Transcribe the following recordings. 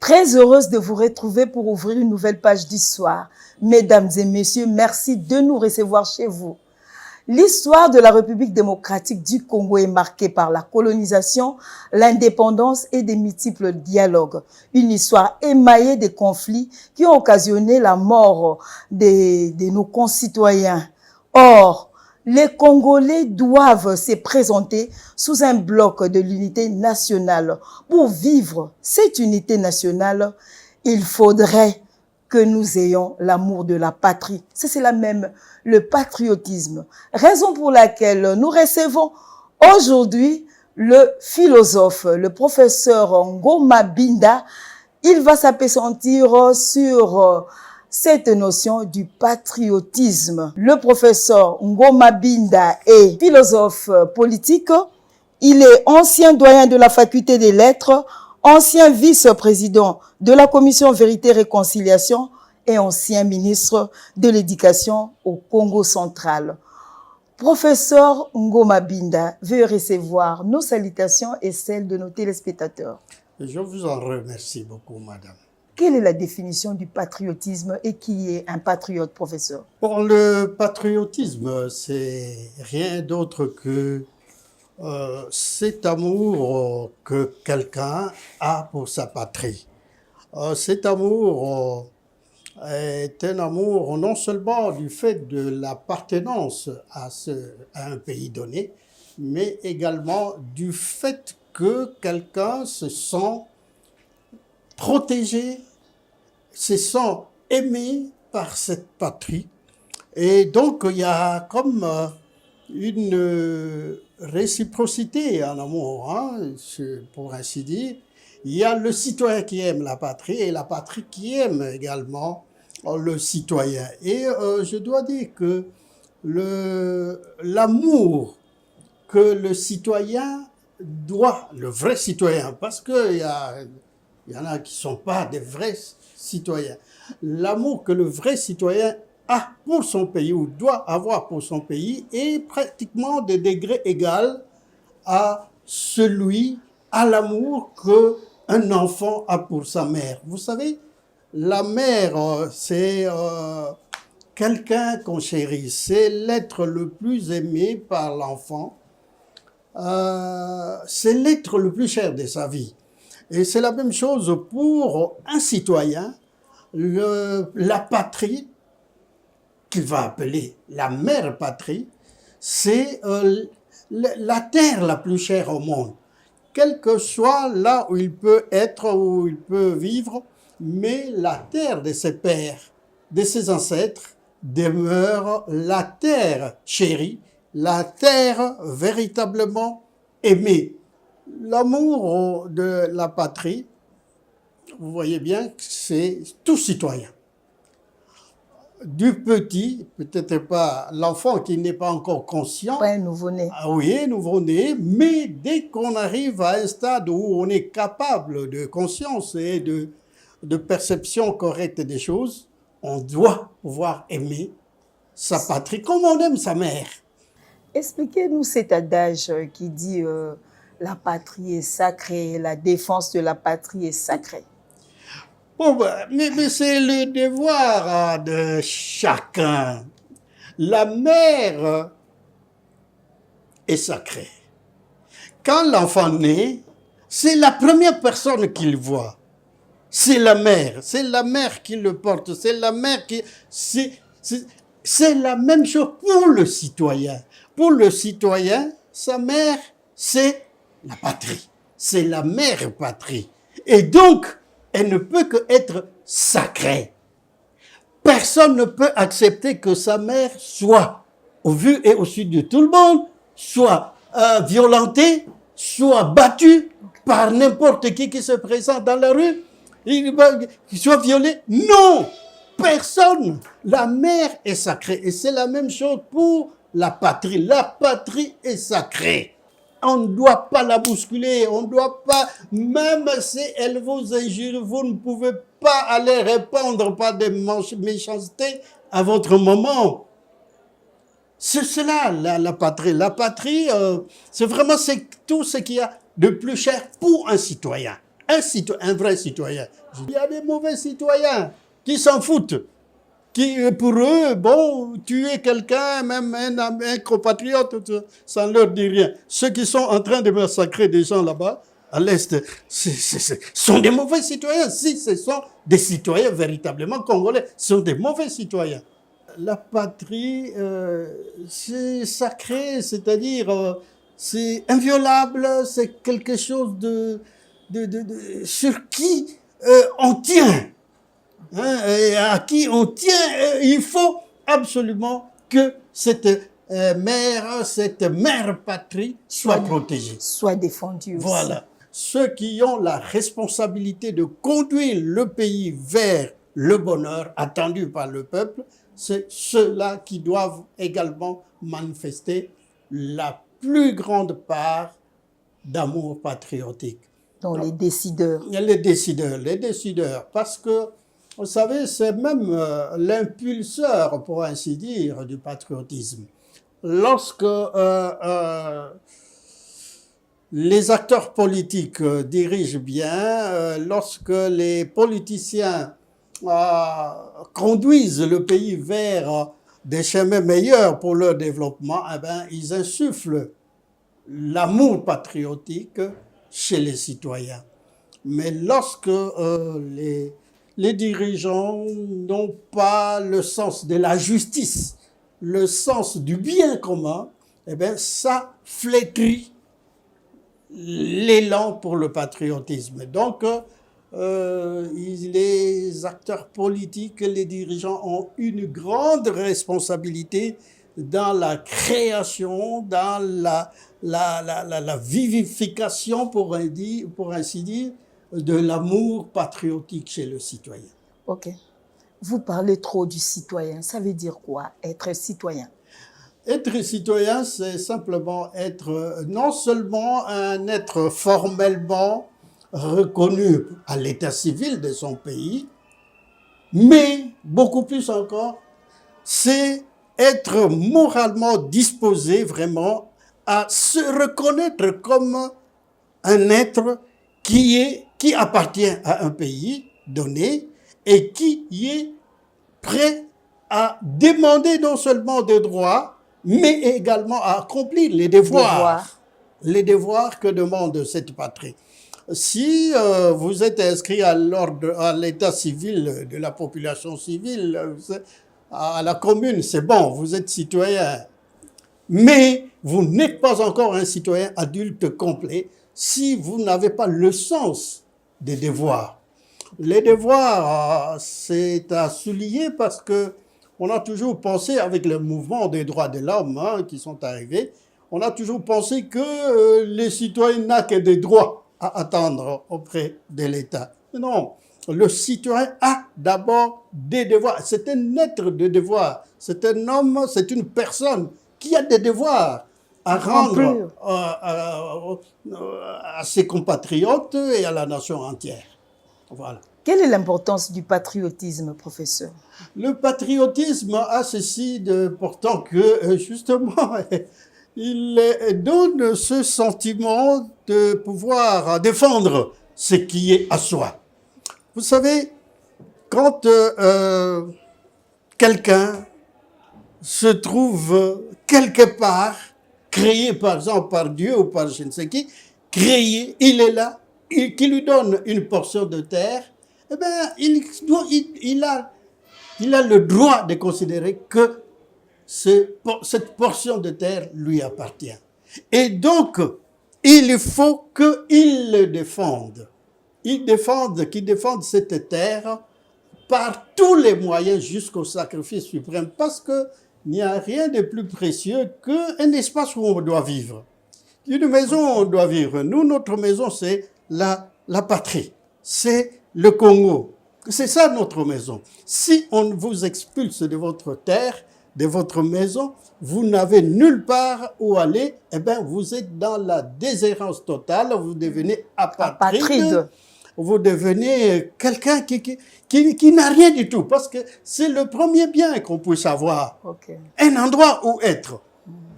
Très heureuse de vous retrouver pour ouvrir une nouvelle page d'histoire. Mesdames et messieurs, merci de nous recevoir chez vous. L'histoire de la République démocratique du Congo est marquée par la colonisation, l'indépendance et des multiples dialogues. Une histoire émaillée de conflits qui ont occasionné la mort de nos concitoyens. Or, les Congolais doivent se présenter sous un bloc de l'unité nationale. Pour vivre cette unité nationale, il faudrait que nous ayons l'amour de la patrie. C'est cela même, le patriotisme. Raison pour laquelle nous recevons aujourd'hui le philosophe, le professeur Ngoma Binda. Il va s'appesantir sur cette notion du patriotisme. Le professeur Ngoma Binda est philosophe politique. Il est ancien doyen de la faculté des lettres, ancien vice-président de la commission Vérité et Réconciliation et ancien ministre de l'Éducation au Congo central. Professeur Ngoma Binda, veuillez recevoir nos salutations et celles de nos téléspectateurs. Je vous en remercie beaucoup, madame. Quelle est la définition du patriotisme et qui est un patriote, professeur? Pour le patriotisme, c'est rien d'autre que cet amour que quelqu'un a pour sa patrie. Cet amour est un amour non seulement du fait de l'appartenance à un pays donné, mais également du fait que quelqu'un se sent protégé, se sent aimé par cette patrie. Et donc, il y a comme une réciprocité en amour, hein, pour ainsi dire. Il y a le citoyen qui aime la patrie et la patrie qui aime également le citoyen. Et je dois dire que l'amour que le citoyen doit, le vrai citoyen, parce qu'il y en a qui ne sont pas des vrais citoyens, l'amour que le vrai citoyen a pour son pays ou doit avoir pour son pays est pratiquement de degré égal à l'amour qu'un enfant a pour sa mère. Vous savez, la mère, c'est quelqu'un qu'on chérit, c'est l'être le plus aimé par l'enfant, c'est l'être le plus cher de sa vie. Et c'est la même chose pour un citoyen, la patrie, qu'il va appeler la mère patrie, c'est la terre la plus chère au monde. Quel que soit là où il peut être, où il peut vivre, mais la terre de ses pères, de ses ancêtres, demeure la terre chérie, la terre véritablement aimée. L'amour de la patrie, vous voyez bien que c'est tout citoyen. Du petit, peut-être pas l'enfant qui n'est pas encore conscient. Pas un nouveau-né. Ah oui, nouveau-né, mais dès qu'on arrive à un stade où on est capable de conscience et de perception correcte des choses, on doit pouvoir aimer sa patrie comme on aime sa mère. Expliquez-nous cet adage qui dit la patrie est sacrée, la défense de la patrie est sacrée. Bon, mais c'est le devoir de chacun. La mère est sacrée. Quand l'enfant naît, c'est la première personne qu'il voit. C'est la mère qui le porte, c'est la mère qui... C'est la même chose pour le citoyen. Pour le citoyen, sa mère, c'est la patrie. C'est la mère patrie. Et donc, elle ne peut qu'être sacrée. Personne ne peut accepter que sa mère soit, au vu et au su de tout le monde, soit violentée, soit battue par n'importe qui se présente dans la rue, qu'il soit violé. Non! Personne! La mère est sacrée. Et c'est la même chose pour la patrie. La patrie est sacrée. On ne doit pas la bousculer, on ne doit pas, même si elle vous injure, vous ne pouvez pas aller répondre par des méchancetés à votre maman. C'est cela, la patrie. La patrie, c'est vraiment tout ce qu'il y a de plus cher pour un citoyen. un vrai citoyen. Il y a des mauvais citoyens qui s'en foutent. Qui, pour eux, bon, tuer quelqu'un, même un compatriote, ça ne leur dit rien. Ceux qui sont en train de massacrer des gens là-bas, à l'Est, sont des mauvais citoyens. Si ce sont des citoyens véritablement congolais, ce sont des mauvais citoyens. La patrie, c'est sacré, c'est-à-dire, c'est inviolable, c'est quelque chose sur qui on tient. Et à qui on tient, il faut absolument que cette mère patrie soit protégée. Soit défendue aussi. Voilà. Ceux qui ont la responsabilité de conduire le pays vers le bonheur attendu par le peuple, c'est ceux-là qui doivent également manifester la plus grande part d'amour patriotique. Donc les décideurs. Les décideurs, parce que vous savez, c'est même l'impulseur, pour ainsi dire, du patriotisme. Lorsque les acteurs politiques dirigent bien, lorsque les politiciens conduisent le pays vers des chemins meilleurs pour leur développement, eh ben, ils insufflent l'amour patriotique chez les citoyens. Mais lorsque les dirigeants n'ont pas le sens de la justice, le sens du bien commun, eh bien, ça flétrit l'élan pour le patriotisme. Donc, les acteurs politiques, les dirigeants ont une grande responsabilité dans la création, dans la vivification, pour ainsi dire, de l'amour patriotique chez le citoyen. Ok. Vous parlez trop du citoyen. Ça veut dire quoi, être citoyen? Être citoyen, c'est simplement être non seulement un être formellement reconnu à l'état civil de son pays, mais beaucoup plus encore, c'est être moralement disposé vraiment à se reconnaître comme un être qui appartient à un pays donné et qui est prêt à demander non sellement des droits, mais également à accomplir les devoirs que demande cette patrie. Si vous êtes inscrit à l'état civil de la population civile, à la commune, c'est bon, vous êtes citoyen. Mais vous n'êtes pas encore un citoyen adulte complet si vous n'avez pas le sens des devoirs. Les devoirs, c'est à souligner parce que on a toujours pensé, avec le mouvement des droits de l'homme qui sont arrivés, on a toujours pensé que les citoyens n'ont que des droits à attendre auprès de l'État. Non, le citoyen a d'abord des devoirs. C'est un être de devoirs. C'est un homme, c'est une personne qui a des devoirs à rendre à ses compatriotes et à la nation entière. Voilà. Quelle est l'importance du patriotisme, professeur? Le patriotisme a ceci d'important que, justement, il donne ce sentiment de pouvoir défendre ce qui est à soi. Vous savez, quand quelqu'un se trouve quelque part, créé par exemple par Dieu ou par je ne sais qui, créé, il est là, qui lui donne une portion de terre, eh bien, il a le droit de considérer que cette portion de terre lui appartient. Et donc, il faut qu'il le défende. Qu'il défende cette terre par tous les moyens jusqu'au sacrifice suprême, parce qu'il n'y a rien de plus précieux qu'un espace où on doit vivre. Une maison où on doit vivre. Nous, notre maison, c'est la patrie. C'est le Congo. C'est ça notre maison. Si on vous expulse de votre terre, de votre maison, vous n'avez nulle part où aller, eh bien, vous êtes dans la déshérence totale, vous devenez apatride. Vous devenez quelqu'un qui n'a rien du tout, parce que c'est le premier bien qu'on puisse avoir. Okay. Un endroit où être.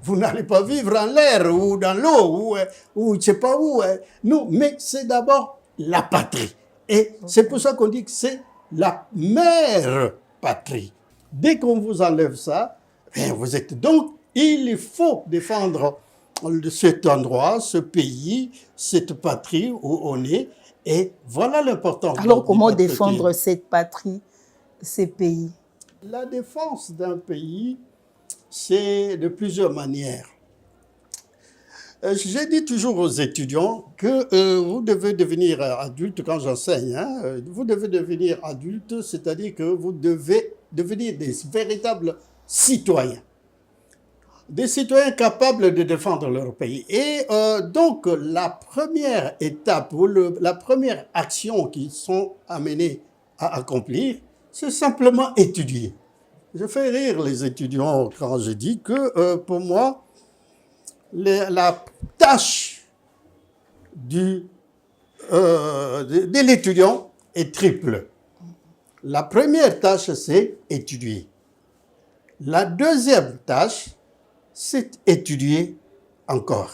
Vous n'allez pas vivre en l'air ou dans l'eau ou je ne sais pas où. Non, mais c'est d'abord la patrie. Et c'est pour ça qu'on dit que c'est la mère patrie. Dès qu'on vous enlève ça, vous êtes donc, il faut défendre cet endroit, ce pays, cette patrie où on est. Et voilà l'importance. Alors, comment défendre cette patrie, ces pays? La défense d'un pays, c'est de plusieurs manières. Je dis toujours aux étudiants que vous devez devenir adulte quand j'enseigne. Vous devez devenir adulte, c'est-à-dire que vous devez devenir des véritables citoyens. Des citoyens capables de défendre leur pays. Et donc, la première étape, ou la première action qu'ils sont amenés à accomplir, c'est simplement étudier. Je fais rire les étudiants quand je dis que pour moi, la tâche de l'étudiant est triple. La première tâche, c'est étudier. La deuxième tâche, c'est étudier encore.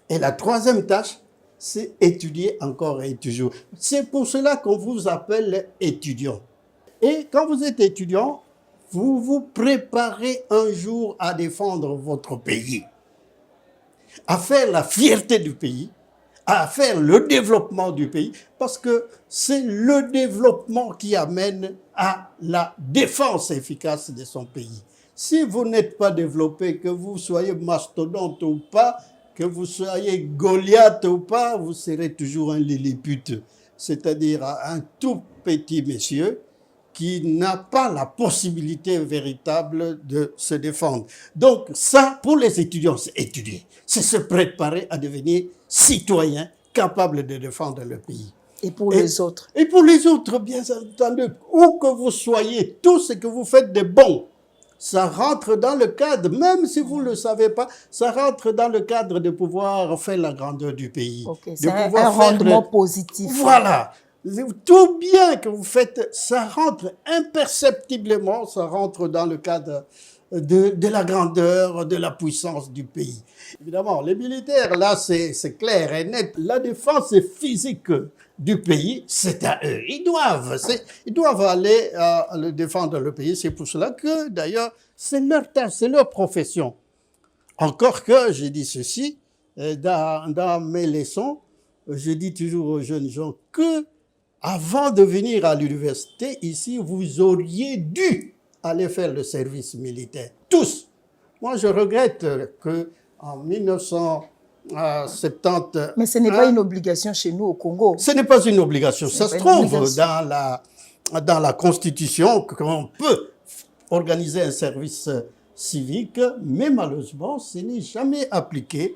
Et la troisième tâche, c'est étudier encore et toujours. C'est pour cela qu'on vous appelle étudiant. Et quand vous êtes étudiant, vous vous préparez un jour à défendre votre pays, à faire la fierté du pays, à faire le développement du pays, parce que c'est le développement qui amène à la défense efficace de son pays. Si vous n'êtes pas développé, que vous soyez mastodonte ou pas, que vous soyez Goliath ou pas, vous serez toujours un lilliput, c'est-à-dire un tout petit monsieur qui n'a pas la possibilité véritable de se défendre. Donc ça, pour les étudiants, c'est étudier. C'est se préparer à devenir citoyen capable de défendre le pays. Et pour les autres? Et pour les autres, bien entendu, où que vous soyez, tout ce que vous faites de bon, ça rentre dans le cadre, même si vous ne le savez pas, ça rentre dans le cadre de pouvoir faire la grandeur du pays. Okay, c'est un rendement positif. Voilà. Tout bien que vous faites, ça rentre imperceptiblement, ça rentre dans le cadre de la grandeur, de la puissance du pays. Évidemment, les militaires, là, c'est clair et net. La défense physique du pays, c'est à eux. Ils doivent aller défendre le pays. C'est pour cela que, d'ailleurs, c'est leur tâche, c'est leur profession. Encore que, j'ai dit ceci, dans mes leçons, je dis toujours aux jeunes gens que avant de venir à l'université, ici, vous auriez dû aller faire le service militaire. Tous. Moi, je regrette qu'en 1970... Mais ce n'est pas une obligation chez nous au Congo. Ce n'est pas une obligation. Ça se trouve dans la Constitution qu'on peut organiser un service civique, mais malheureusement, ce n'est jamais appliqué.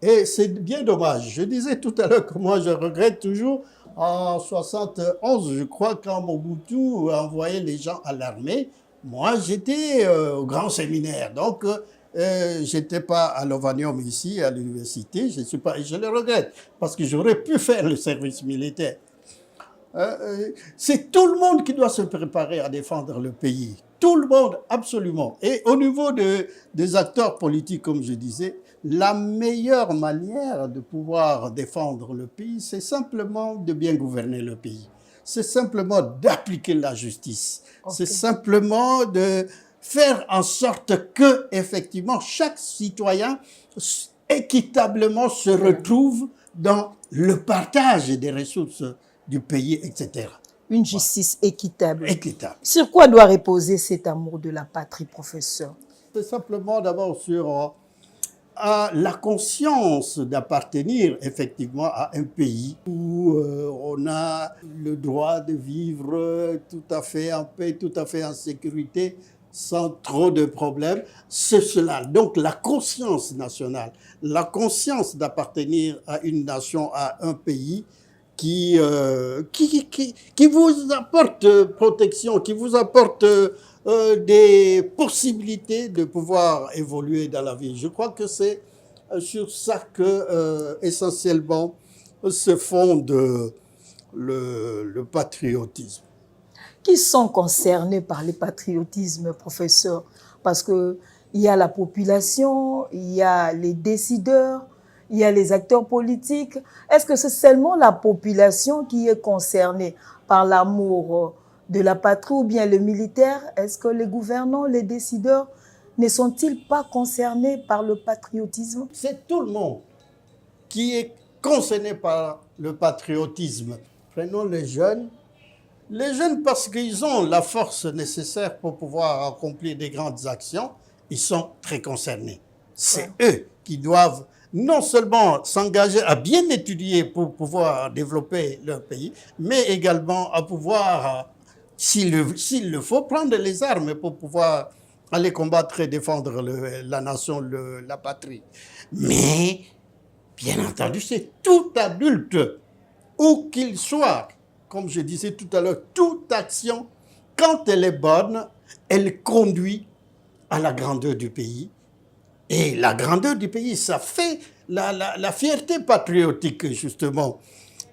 Et c'est bien dommage. Je disais tout à l'heure que moi, je regrette toujours. En 71, je crois, quand Mobutu envoyait les gens à l'armée, moi, j'étais au grand séminaire. Donc, je n'étais pas à l'Ovanium ici, à l'université. Je le regrette, parce que j'aurais pu faire le service militaire. C'est tout le monde qui doit se préparer à défendre le pays. Tout le monde, absolument. Et au niveau des acteurs politiques, comme je disais, la meilleure manière de pouvoir défendre le pays, c'est simplement de bien gouverner le pays. C'est simplement d'appliquer la justice. Okay. C'est simplement de faire en sorte que, effectivement, chaque citoyen équitablement se retrouve dans le partage des ressources du pays, etc. Une justice équitable. Équitable. Sur quoi doit reposer cet amour de la patrie, professeur? C'est simplement d'abord sur la conscience d'appartenir effectivement à un pays où on a le droit de vivre tout à fait en paix, tout à fait en sécurité, sans trop de problèmes. C'est cela. Donc la conscience nationale, la conscience d'appartenir à une nation, à un pays qui vous apporte protection, qui vous apporte des possibilités de pouvoir évoluer dans la vie. Je crois que c'est sur ça que essentiellement se fonde le patriotisme. Qui sont concernés par le patriotisme, professeur? Parce qu'il y a la population, il y a les décideurs, il y a les acteurs politiques. Est-ce que c'est seulement la population qui est concernée par l'amour de la patrie ou bien le militaire? Est-ce que les gouvernants, les décideurs ne sont-ils pas concernés par le patriotisme? C'est tout le monde qui est concerné par le patriotisme. Prenons les jeunes. Les jeunes, parce qu'ils ont la force nécessaire pour pouvoir accomplir des grandes actions, ils sont très concernés. C'est eux qui doivent non seulement s'engager à bien étudier pour pouvoir développer leur pays, mais également à pouvoir, s'il le faut, prendre les armes pour pouvoir aller combattre et défendre la nation, la patrie. Mais, bien entendu, c'est tout adulte, où qu'il soit, comme je disais tout à l'heure, toute action, quand elle est bonne, elle conduit à la grandeur du pays. Et la grandeur du pays, ça fait la fierté patriotique, justement.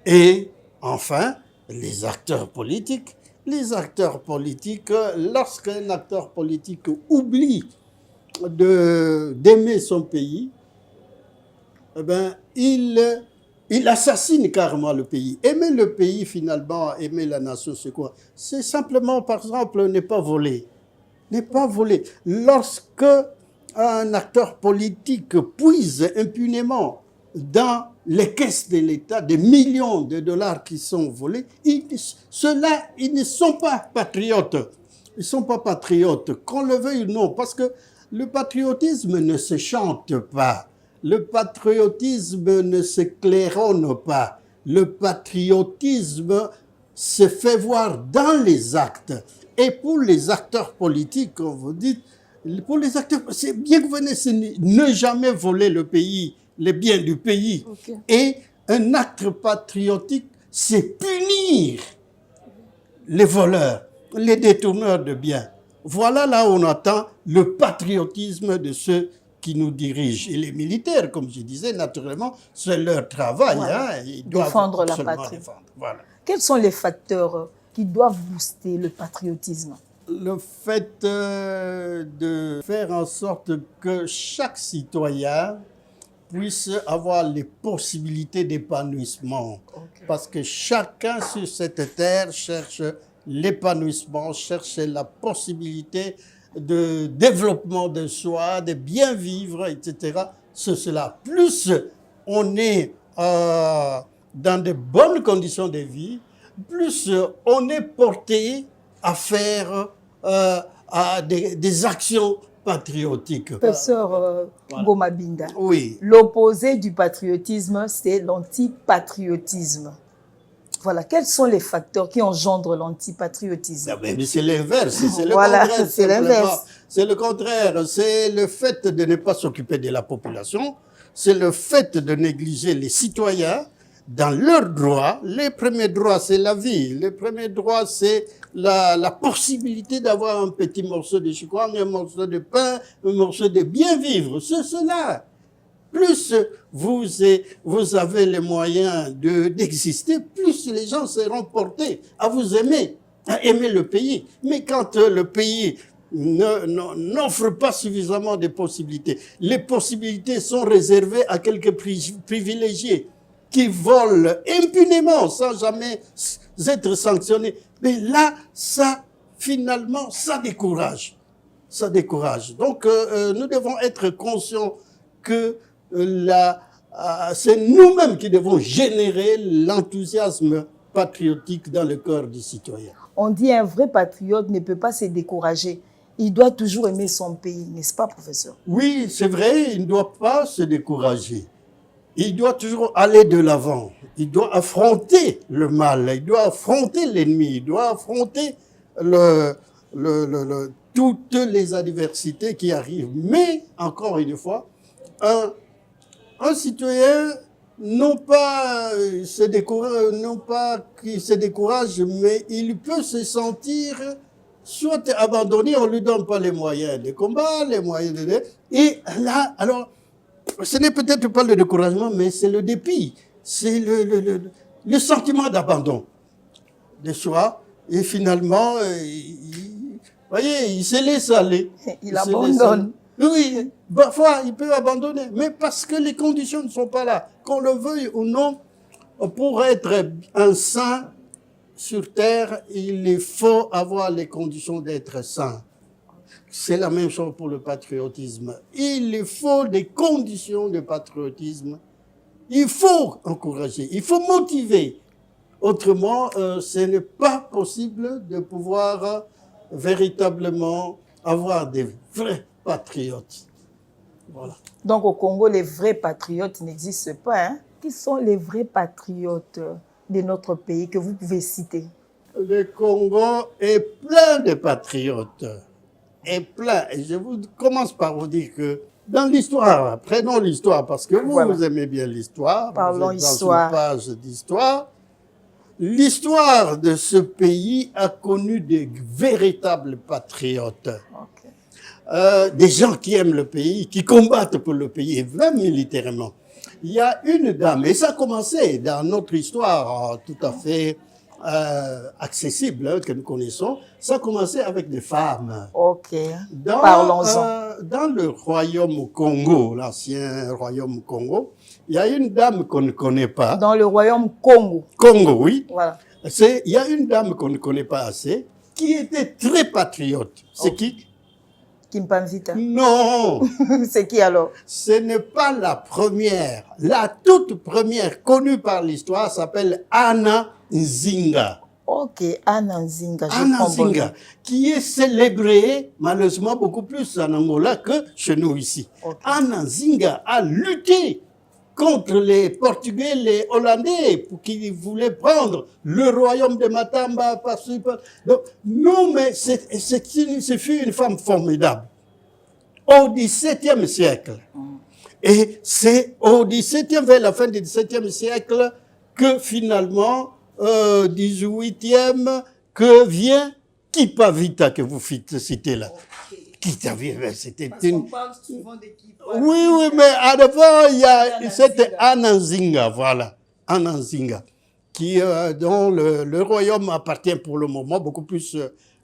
Et enfin, les acteurs politiques. Les acteurs politiques, lorsqu'un acteur politique oublie d'aimer son pays, eh ben, il assassine carrément le pays. Aimer le pays, finalement, aimer la nation, c'est quoi? C'est simplement, par exemple, ne pas voler. Ne pas voler. Lorsque un acteur politique puise impunément dans les caisses de l'État des millions de dollars qui sont volés, ceux-là, ils ne sont pas patriotes. Ils ne sont pas patriotes, qu'on le veuille ou non, parce que le patriotisme ne se chante pas. Le patriotisme ne se claironne pas. Le patriotisme se fait voir dans les actes. Et pour les acteurs politiques, comme vous dites, pour les acteurs, c'est bien que vous ne jamais voler le pays, les biens du pays. Okay. Et un acte patriotique, c'est punir les voleurs, les détourneurs de biens. Voilà là où on attend le patriotisme de ceux qui nous dirigent. Et les militaires, comme je disais, naturellement, c'est leur travail. Voilà. Hein, ils doivent défendre la patrie. Voilà. Quels sont les facteurs qui doivent booster le patriotisme? Le fait de faire en sorte que chaque citoyen puisse avoir les possibilités d'épanouissement. Okay. Parce que chacun sur cette terre cherche l'épanouissement, cherche la possibilité de développement de soi, de bien vivre, etc. C'est cela. Plus on est dans de bonnes conditions de vie, plus on est porté à faire des actions patriotiques. Professeur Ngoma Binda, oui. L'opposé du patriotisme, c'est l'antipatriotisme. Voilà, quels sont les facteurs qui engendrent l'antipatriotisme? Mais c'est l'inverse, c'est le voilà, contraire. C'est l'inverse. C'est le contraire, c'est le fait de ne pas s'occuper de la population, c'est le fait de négliger les citoyens dans leurs droits. Les premiers droits, c'est la vie. Les premiers droits, c'est la possibilité d'avoir un petit morceau de chocolat, un morceau de pain, un morceau de bien vivre. C'est cela. Plus vous avez les moyens d'exister, plus les gens seront portés à vous aimer, à aimer le pays. Mais quand le pays n'offre pas suffisamment de possibilités, les possibilités sont réservées à quelques privilégiés qui volent impunément sans jamais être sanctionnés. Mais là, finalement, ça décourage. Ça décourage. Donc, nous devons être conscients que c'est nous-mêmes qui devons générer l'enthousiasme patriotique dans le cœur du citoyen. On dit un vrai patriote ne peut pas se décourager. Il doit toujours aimer son pays, n'est-ce pas, professeur? Oui, c'est vrai, il ne doit pas se décourager. Il doit toujours aller de l'avant. Il doit affronter le mal, il doit affronter l'ennemi, il doit affronter toutes les adversités qui arrivent. Mais, encore une fois, un citoyen, non pas qu'il se décourage, mais il peut se sentir soit abandonné, on ne lui donne pas les moyens de combat, les moyens de... Et là, alors, ce n'est peut-être pas le découragement, mais c'est le dépit, c'est le sentiment d'abandon de soi. Et finalement, voyez, il se laisse aller. Il abandonne. Oui, parfois, il peut abandonner, mais parce que les conditions ne sont pas là. Qu'on le veuille ou non, pour être un saint sur terre, il faut avoir les conditions d'être saint. C'est la même chose pour le patriotisme. Il faut des conditions de patriotisme. Il faut encourager, il faut motiver. Autrement, ce n'est pas possible de pouvoir véritablement avoir des vrais patriotes. Voilà. Donc au Congo, les vrais patriotes n'existent pas. Hein? Qui sont les vrais patriotes de notre pays que vous pouvez citer? Le Congo est plein de patriotes. Est plein. Et je vous commence par vous dire que dans l'histoire, prenons l'histoire parce que vous, voilà. Vous aimez bien l'histoire. Parlons vous êtes dans histoire. une page d'histoire. L'histoire de ce pays a connu des véritables patriotes. Okay. Des gens qui aiment le pays, qui combattent pour le pays, même militairement. Il y a une dame, et ça a commencé dans notre histoire tout à fait accessible que nous connaissons, ça a commencé avec des femmes. Ok, parlons-en. Dans le royaume Congo, l'ancien royaume Congo, il y a une dame qu'on ne connaît pas. Dans le royaume Congo. Congo, oui. Voilà. Il y a une dame qu'on ne connaît pas assez, qui était très patriote. C'est qui? Kimpamvita. Non. C'est qui alors? Ce n'est pas la première. La toute première connue par l'histoire s'appelle Anna Nzinga. Ok, Anna Nzinga. Anna Nzinga, qui est célébrée malheureusement beaucoup plus en Angola que chez nous ici. Okay. Anna Nzinga a lutté contre les Portugais, les Hollandais, pour qui voulaient prendre le royaume de Matamba. Donc, non, mais ce fut une femme formidable. Au XVIIe siècle. Et c'est au XVIIe, vers la fin du XVIIe siècle, que finalement, XVIIIe, que vient Kipavita, que vous citez là. Okay. Kipavita, c'était une... On parle souvent de Kipavita. Oui, mais avant, il y a, c'était Anna Nzinga, voilà. Anna Nzinga, qui, dont le royaume appartient pour le moment beaucoup plus,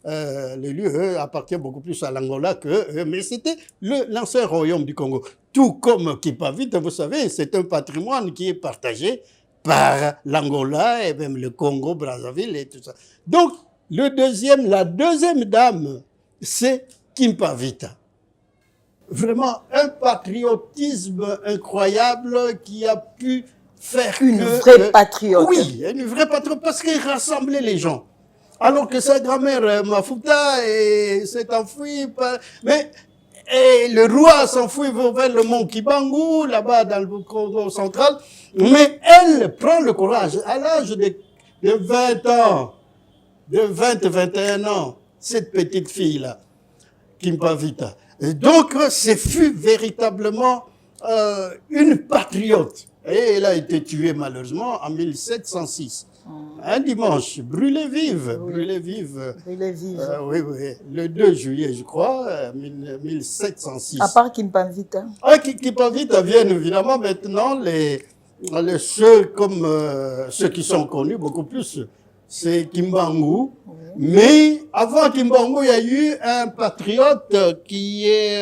le lieu appartient beaucoup plus à l'Angola que, mais c'était l'ancien royaume du Congo. Tout comme Kipavita, vous savez, c'est un patrimoine qui est partagé par l'Angola et même le Congo, Brazzaville et tout ça. Donc, la deuxième dame, c'est Kimpavita. Vraiment un patriotisme incroyable qui a pu faire une vraie patriote. Oui, une vraie patriote parce qu'elle rassemblait les gens. Alors que sa grand-mère Mafuta s'est enfuie, mais et le roi s'enfuit vers le mont Kibangu, là-bas dans le Congo central, mais elle prend le courage à l'âge de 20 ans, de 20-21 ans, cette petite fille-là, Kimpavita. Et donc, ce fut véritablement une patriote. Et elle a été tuée malheureusement en 1706. Un dimanche, brûlée vive, oui. brûlée vive. Brûlée vive. Oui, le 2 juillet, je crois, 1706. À part Kimpavita. Ah, Kimpavita viennent évidemment maintenant ceux comme ceux qui sont connus beaucoup plus. C'est Kimbangu. Oui. Mais avant Kimbangu, il y a eu un patriote qui est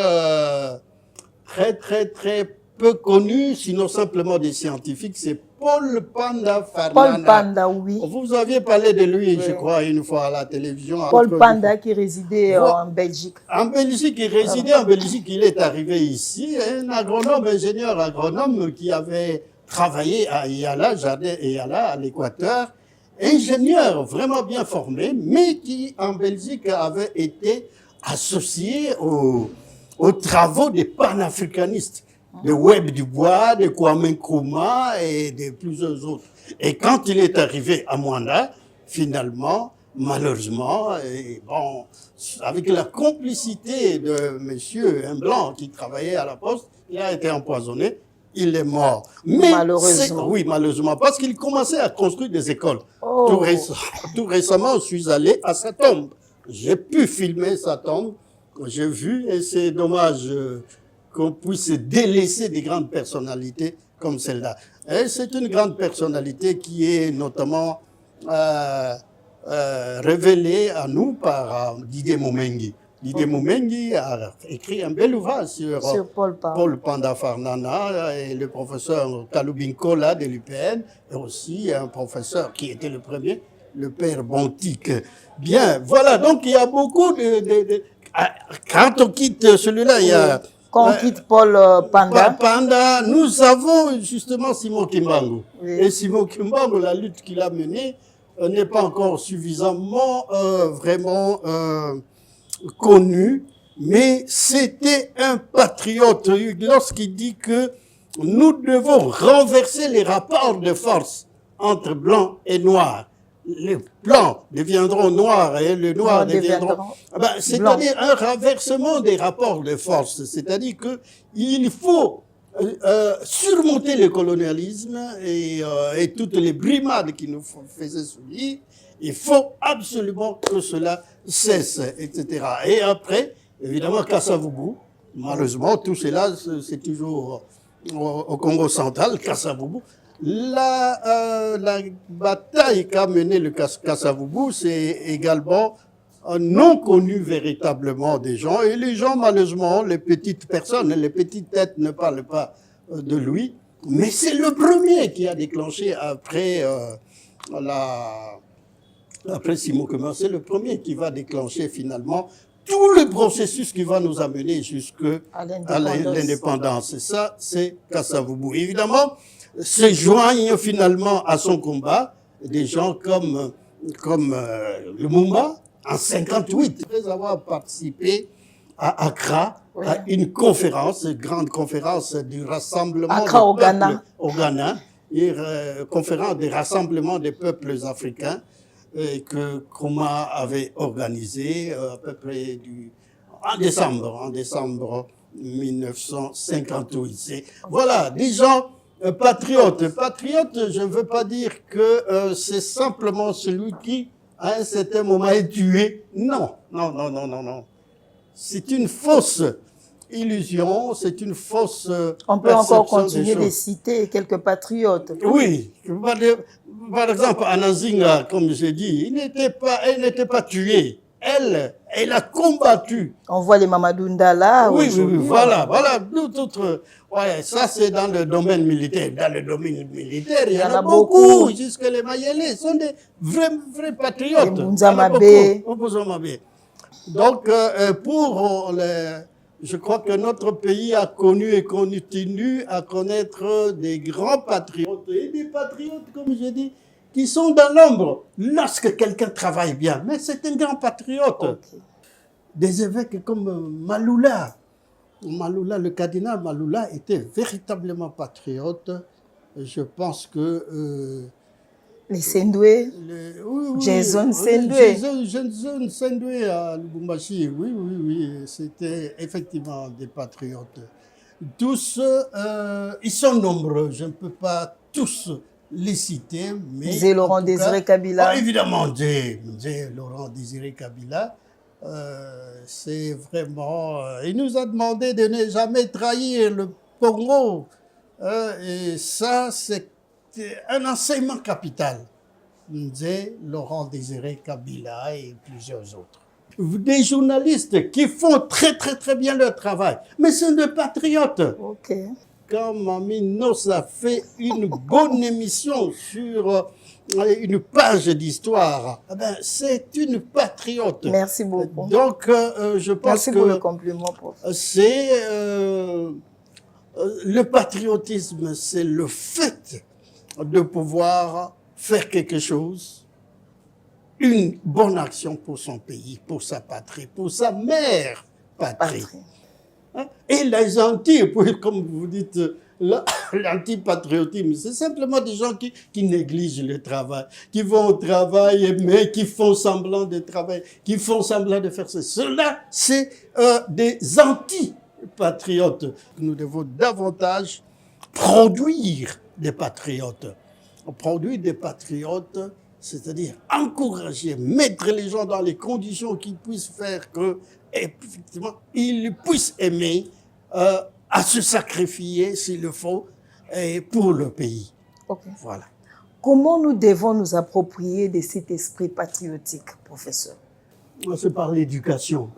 très peu connu, sinon simplement des scientifiques, c'est Paul Panda Farnana. Paul Panda, oui. Vous aviez parlé de lui, oui. Je crois, une fois à la télévision. Paul Panda qui résidait en Belgique. En Belgique, il résidait en Belgique, il est arrivé ici, un agronome, ingénieur agronome qui avait travaillé à Yala, Jardin et Yala, à l'Équateur, ingénieur vraiment bien formé, mais qui en Belgique avait été associé aux travaux des panafricanistes, de Webb Dubois, de Kwame Nkrumah et de plusieurs autres. Et quand il est arrivé à Mwanda, finalement, malheureusement, et bon, avec la complicité de monsieur, un blanc qui travaillait à la poste, il a été empoisonné, il est mort. Mais malheureusement. Oui, malheureusement, parce qu'il commençait à construire des écoles. Oh. Tout récemment, je suis allé à sa tombe. J'ai pu filmer sa tombe, j'ai vu, et c'est dommage qu'on puisse délaisser des grandes personnalités comme celle-là. Et c'est une grande personnalité qui est notamment révélée à nous par Didier Momengi. Didier Moumengi a écrit un bel ouvrage sur Paul Panda. Paul Panda Farnana et le professeur Kalubinkola de l'UPN, et aussi un professeur qui était le premier, le père Bontique. Bien, voilà, donc il y a beaucoup quand on quitte celui-là, il y a... Quand on quitte Paul Panda. Panda, nous avons justement Simon Kimbangu. Oui. Et Simon Kimbangu, la lutte qu'il a menée n'est pas encore suffisamment vraiment connu, mais c'était un patriote lorsqu'il dit que nous devons renverser les rapports de force entre blancs et noirs. Les blancs deviendront noirs et les noirs deviendront... c'est-à-dire un renversement des rapports de force. C'est-à-dire qu'il faut surmonter le colonialisme et toutes les brimades qui nous faisaient subir. Il faut absolument que cela cesse, etc. Et après, évidemment, Kasavubu, malheureusement, tout cela, c'est toujours au Congo central, Kasavubu. La bataille qu'a menée le Kasavubu, c'est également non connu véritablement des gens. Et les gens, malheureusement, les petites personnes, les petites têtes ne parlent pas de lui. Mais c'est le premier qui a déclenché après Simon Kimbangu, c'est le premier qui va déclencher finalement tout le processus qui va nous amener jusqu'à l'indépendance. Et ça, c'est Kasavubu. Évidemment, se joignent finalement à son combat des gens comme Lumumba en 58, après avoir participé à Accra, à une conférence, une grande conférence du rassemblement Accra au Ghana, conférence des rassemblements des peuples africains que Nkrumah avait organisé à peu près en décembre 1958. Voilà, des gens patriotes. Patriote, je ne veux pas dire que c'est simplement celui qui, à un certain moment, est tué. Non. C'est une fausse illusion, c'est une fausse On peut encore continuer de citer quelques patriotes. Oui. Par exemple, Anazinga, comme j'ai dit, elle n'était pas tuée. Elle a combattu. On voit les Mamadou Ndala. Oui, voilà. Ouais, ça c'est dans le domaine militaire. Dans le domaine militaire, il y en a beaucoup. Jusque les Mayele sont des vrais patriotes. Les Mbunzamabé. Donc, je crois que notre pays a connu et continue à connaître des grands patriotes et des patriotes, comme j'ai dit, qui sont dans l'ombre lorsque quelqu'un travaille bien. Mais c'est un grand patriote. Okay. Des évêques comme Maloula. Le cardinal Maloula était véritablement patriote. Je pense que... les Sendoué, Jason Sendoué. Jason Sendoué à Lubumbashi, oui, c'était effectivement des patriotes. Tous, ils sont nombreux, je ne peux pas tous les citer, mais... Zé Laurent Désiré Kabila. Évidemment, Zé Laurent Désiré Kabila, c'est vraiment... il nous a demandé de ne jamais trahir le Congo. Et ça, c'est un enseignement capital. Zé Laurent Désiré Kabila et plusieurs autres. Des journalistes qui font très bien leur travail, mais ce sont des patriotes. Ok. Quand Mami Nos a fait une bonne émission sur une page d'histoire, c'est une patriote. Merci beaucoup. Donc, je pense Merci pour le compliment, prof. C'est le patriotisme, c'est le fait de pouvoir faire quelque chose, une bonne action pour son pays, pour sa patrie, pour sa mère patrie. Et les anti, comme vous dites, l'antipatriotisme, c'est simplement des gens qui négligent le travail, qui vont au travail, mais qui font semblant de travailler, qui font semblant de faire ça. Cela, c'est des antipatriotes. Nous devons davantage produire des patriotes. Produire des patriotes, c'est-à-dire encourager, mettre les gens dans les conditions qui puissent faire que, effectivement, ils puissent aimer, à se sacrifier s'il le faut, pour le pays. Okay. Voilà. Comment nous devons nous approprier de cet esprit patriotique, professeur? C'est par l'éducation.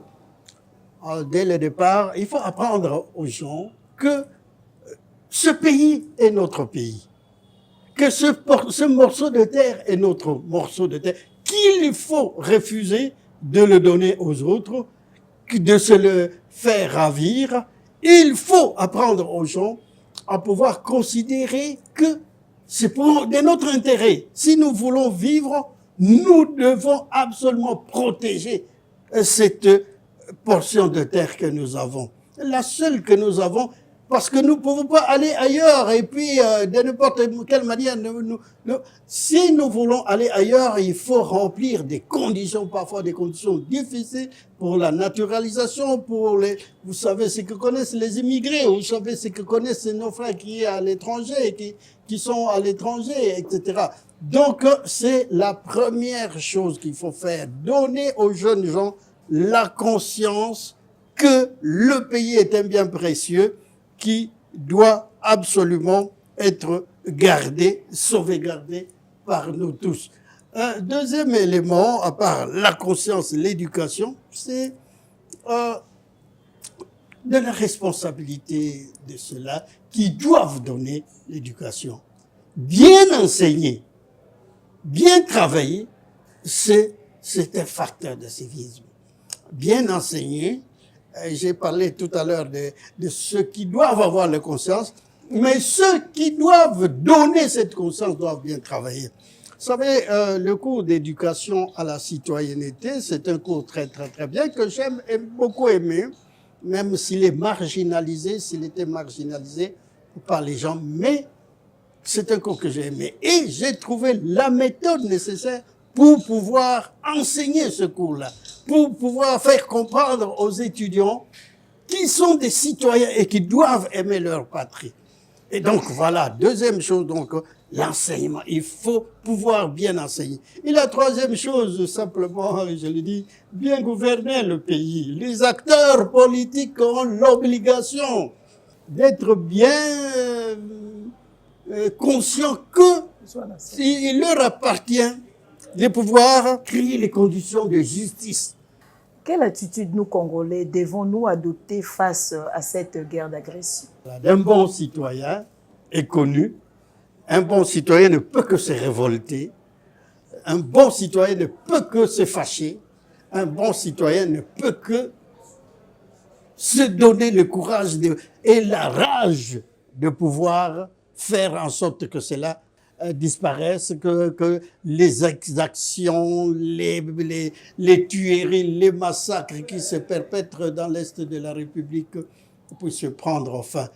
dès le départ, il faut apprendre aux gens que ce pays est notre pays, que ce morceau de terre est notre morceau de terre, qu'il faut refuser de le donner aux autres, de se le faire ravir. Il faut apprendre aux gens à pouvoir considérer que c'est pour de notre intérêt. Si nous voulons vivre, nous devons absolument protéger cette portion de terre que nous avons. La seule que nous avons, parce que nous ne pouvons pas aller ailleurs et puis de n'importe quelle manière. Si nous voulons aller ailleurs, il faut remplir des conditions, parfois des conditions difficiles pour la naturalisation, pour les, vous savez ce que connaissent les immigrés, vous savez ce que connaissent nos frères qui sont à l'étranger, qui sont à l'étranger, etc. Donc c'est la première chose qu'il faut faire, donner aux jeunes gens la conscience que le pays est un bien précieux qui doit absolument être gardé, sauvegardé par nous tous. Un deuxième élément, à part la conscience et l'éducation, c'est de la responsabilité de ceux-là qui doivent donner l'éducation. Bien enseigner, bien travailler, c'est un facteur de civisme. Bien enseigner, j'ai parlé tout à l'heure de ceux qui doivent avoir la conscience, mais ceux qui doivent donner cette conscience doivent bien travailler. Vous savez, le cours d'éducation à la citoyenneté, c'est un cours très bien que j'aime beaucoup aimer, même s'il est marginalisé, s'il était marginalisé par les gens, mais c'est un cours que j'ai aimé. Et j'ai trouvé la méthode nécessaire pour pouvoir enseigner ce cours-là, pour pouvoir faire comprendre aux étudiants qui sont des citoyens et qui doivent aimer leur patrie. Et donc voilà, deuxième chose, donc l'enseignement. Il faut pouvoir bien enseigner. Et la troisième chose, simplement, je le dis, bien gouverner le pays. Les acteurs politiques ont l'obligation d'être bien conscients qu'il leur appartient de pouvoir créer les conditions de justice. Quelle attitude nous, Congolais, devons-nous adopter face à cette guerre d'agression? Un bon citoyen est connu. Un bon citoyen ne peut que se révolter. Un bon citoyen ne peut que se fâcher. Un bon citoyen ne peut que se donner le courage et la rage de pouvoir faire en sorte que cela disparaissent, que les exactions, les tueries, les massacres qui se perpètrent dans l'Est de la République puissent prendre fin.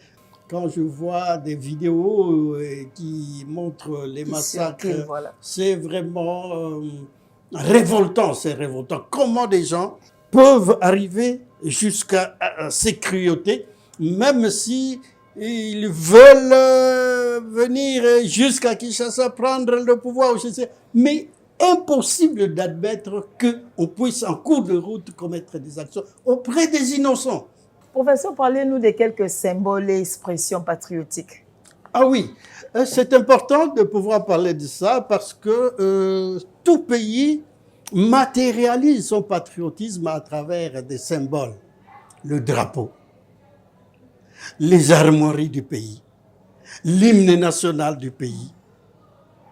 Quand je vois des vidéos qui montrent les massacres, voilà, c'est vraiment révoltant, c'est révoltant. Comment des gens peuvent arriver jusqu'à ces cruautés, même si ils veulent venir jusqu'à Kinshasa prendre le pouvoir, mais impossible d'admettre qu'on puisse en cours de route commettre des actions auprès des innocents. Professeur, parlez-nous de quelques symboles et expressions patriotiques. Ah oui, c'est important de pouvoir parler de ça parce que tout pays matérialise son patriotisme à travers des symboles. Le drapeau, les armoiries du pays, l'hymne national du pays.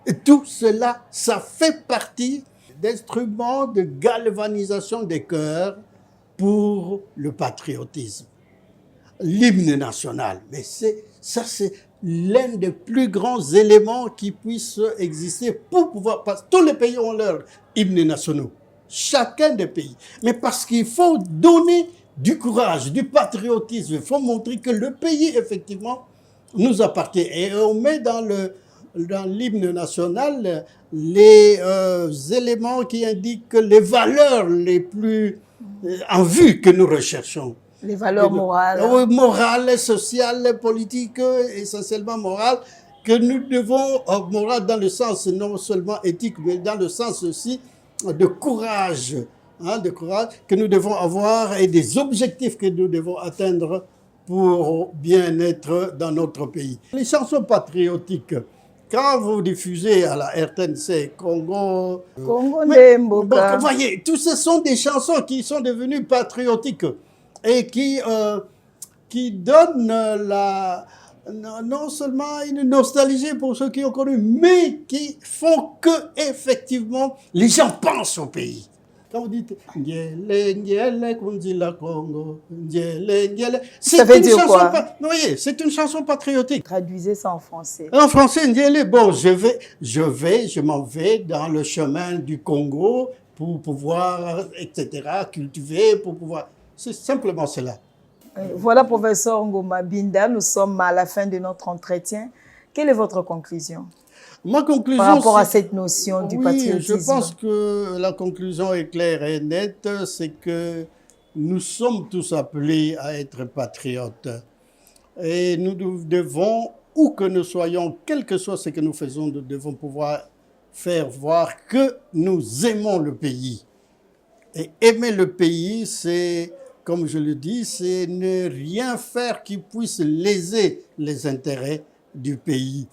Et tout cela, ça fait partie d'instruments de galvanisation des cœurs pour le patriotisme. L'hymne national, mais c'est l'un des plus grands éléments qui puissent exister pour pouvoir, parce que tous les pays ont leurs hymnes nationaux, chacun des pays, mais parce qu'il faut donner du courage, du patriotisme, il faut montrer que le pays, effectivement, nous appartient. Et on met dans l'hymne national les éléments qui indiquent les valeurs les plus en vue que nous recherchons. Les valeurs morales. Morales, sociales, politiques, essentiellement morales, que nous devons, morales dans le sens non seulement éthique, mais dans le sens aussi de courage, de courage que nous devons avoir et des objectifs que nous devons atteindre pour bien être dans notre pays. Les chansons patriotiques, quand vous diffusez à la RTNC Congo, Congo Ndemboka, vous voyez, tout ce sont des chansons qui sont devenues patriotiques. et qui donne non seulement une nostalgie pour ceux qui ont connu, mais qui font que, effectivement, les gens pensent au pays. Quand vous dites Ndiele, Ndiele, Kundila Congo, Ndiele, Ndiele, ça veut dire quoi? Oui, c'est une chanson patriotique. Traduisez ça en français. En français, Ndiele, bon, je m'en vais dans le chemin du Congo pour pouvoir, etc., cultiver, pour pouvoir. C'est simplement cela. Voilà, professeur Ngoma Binda, nous sommes à la fin de notre entretien. Quelle est votre conclusion? Ma conclusion, par rapport à cette notion du patriotisme? Je pense que la conclusion est claire et nette, c'est que nous sommes tous appelés à être patriotes. Et nous devons, où que nous soyons, quel que soit ce que nous faisons, nous devons pouvoir faire voir que nous aimons le pays. Et aimer le pays, c'est, comme je le dis, c'est ne rien faire qui puisse léser les intérêts du pays.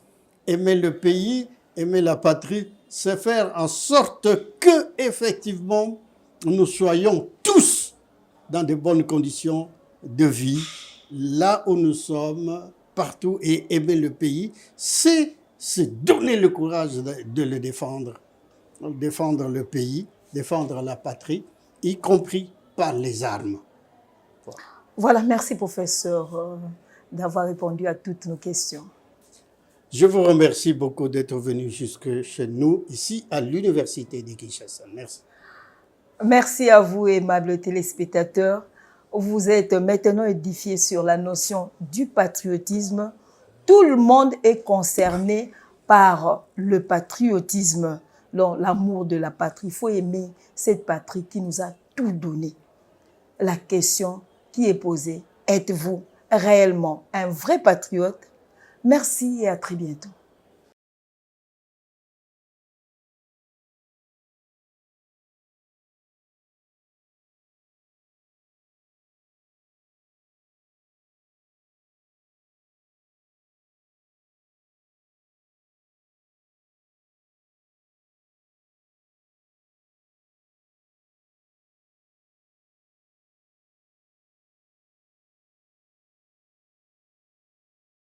Aimer le pays, aimer la patrie, c'est faire en sorte que, effectivement, nous soyons tous dans de bonnes conditions de vie, là où nous sommes, partout, et aimer le pays, c'est se donner le courage de le défendre le pays, défendre la patrie, y compris par les armes. Voilà, merci professeur d'avoir répondu à toutes nos questions. Je vous remercie beaucoup d'être venu jusque chez nous, ici à l'Université de Kinshasa. Merci. Merci à vous, aimables téléspectateurs. Vous êtes maintenant édifiés sur la notion du patriotisme. Tout le monde est concerné par le patriotisme, l'amour de la patrie. Il faut aimer cette patrie qui nous a tout donné. La question qui est posée, êtes-vous réellement un vrai patriote? Merci et à très bientôt.